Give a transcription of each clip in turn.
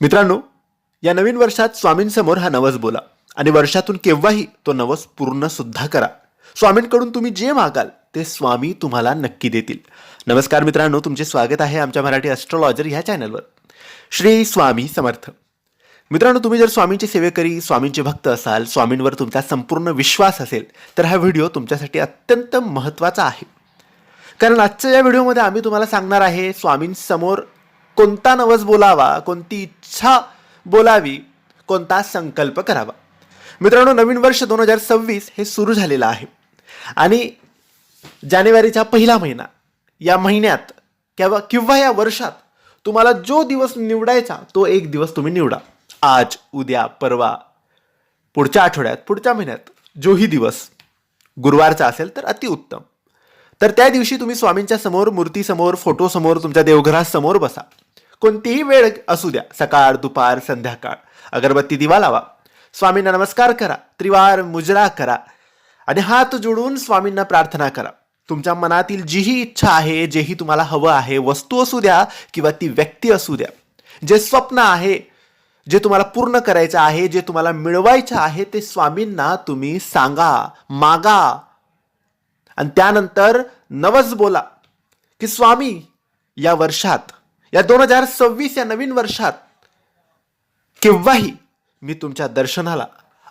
मित्रांनो, या नवीन वर्षात स्वामींसमोर हा नवस बोला आणि वर्षातून केव्हाही तो नवस पूर्ण सुद्धा करा. स्वामींकडून तुम्ही जे मागाल ते स्वामी तुम्हाला नक्की देतील. नमस्कार मित्रांनो, तुमचे स्वागत आहे आमच्या मराठी ॲस्ट्रोलॉजर ह्या चॅनलवर. श्री स्वामी समर्थ. मित्रांनो, तुम्ही जर स्वामींची सेवेकरी, स्वामींचे भक्त असाल, स्वामींवर तुमचा संपूर्ण विश्वास असेल, तर हा व्हिडिओ तुमच्यासाठी अत्यंत महत्त्वाचा आहे. कारण आजच्या या व्हिडिओमध्ये आम्ही तुम्हाला सांगणार आहे स्वामींसमोर कोणता नवस बोलावा, कोणती इच्छा बोलावी, कोणता संकल्प करावा. मित्रांनो, नवीन वर्ष 2026 हे सुरू झालेलं आहे आणि जानेवारीचा पहिला महिना, या महिन्यात किंवा या वर्षात तुम्हाला जो दिवस निवडायचा तो एक दिवस तुम्ही निवडा. आज, उद्या, परवा, पुढच्या आठवड्यात, पुढच्या महिन्यात जोही दिवस गुरुवारचा असेल तर अतिउत्तम. तर त्या दिवशी तुम्ही स्वामींच्या समोर, मूर्तीसमोर, फोटोसमोर, तुमच्या देवघरासमोर बसा. कोणतीही वेळ असू द्या, सकाळ, दुपार, संध्याकाळ. अगरबत्ती, दिवा लावा. स्वामींना नमस्कार करा, त्रिवार मुजरा करा आणि हात जोडून स्वामींना प्रार्थना करा. तुमच्या मनातील जीही इच्छा आहे, जेही तुम्हाला हवं आहे, वस्तू असू द्या किंवा ती व्यक्ती असू द्या, जे स्वप्न आहे, जे तुम्हाला पूर्ण करायचं आहे, जे तुम्हाला मिळवायचं आहे, ते स्वामींना तुम्ही सांगा, मागा आणि त्यानंतर नवस बोला की स्वामी, या वर्षात, या 2026 या नवीन वर्षात केव्हाही मी तुमच्या दर्शनाला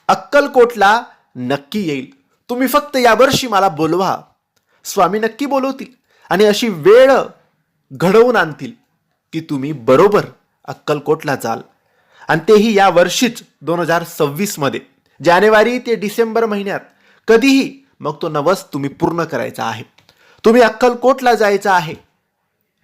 अक्कलकोटला नक्की येईल. तुम्ही फक्त यावर्षी मला बोलवा. स्वामी नक्की बोलवतील आणि अशी वेळ घडवून आणतील की तुम्ही बरोबर अक्कलकोटला जाल. आणि तेही या वर्षीच 2026 मध्ये, जानेवारी ते डिसेंबर महिन्यात कधीही. मग तो नवस तुम्ही पूर्ण करायचा आहे. तुम्ही अक्कलकोटला जायचं आहे.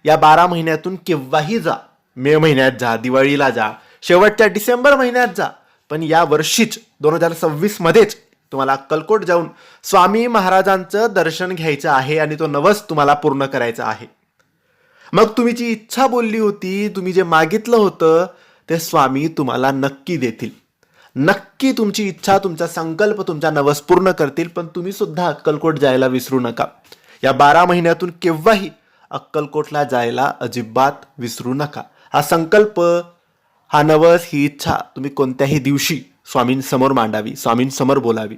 या 12 महिन्यातून केव्हाही जा. मे महिन्यात जा, दिवाळीला जा, शेवटच्या डिसेंबर महिन्यात जा, पण या वर्षीच 2026 मध्येच तुम्हाला अक्कलकोट जाऊन स्वामी महाराजांचं दर्शन घ्यायचं आहे आणि तो नवस तुम्हाला पूर्ण करायचा आहे. मग तुम्ही जी इच्छा बोलली होती, तुम्ही जे मागितलं होतं, ते स्वामी तुम्हाला नक्की देतील. नक्की तुमची इच्छा, तुमचा संकल्प, तुमचा नवस पूर्ण करतील. पण तुम्ही सुद्धा अक्कलकोट जायला विसरू नका. या 12 महिन्यातून केव्हाही अक्कलकोटला जायला अजिबात विसरू नका. हा संकल्प, हा नवस, ही इच्छा तुम्ही कोणत्याही दिवशी स्वामींसमोर मांडावी, स्वामींसमोर बोलावी.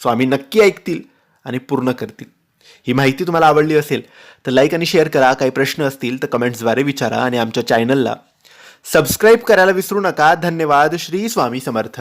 स्वामी नक्की ऐकतील आणि पूर्ण करतील. ही माहिती तुम्हाला आवडली असेल तर लाईक आणि शेअर करा. काही प्रश्न असतील तर कमेंट्सद्वारे विचारा आणि आमच्या चॅनलला सबस्क्राईब करायला विसरू नका. धन्यवाद. श्री स्वामी समर्थ.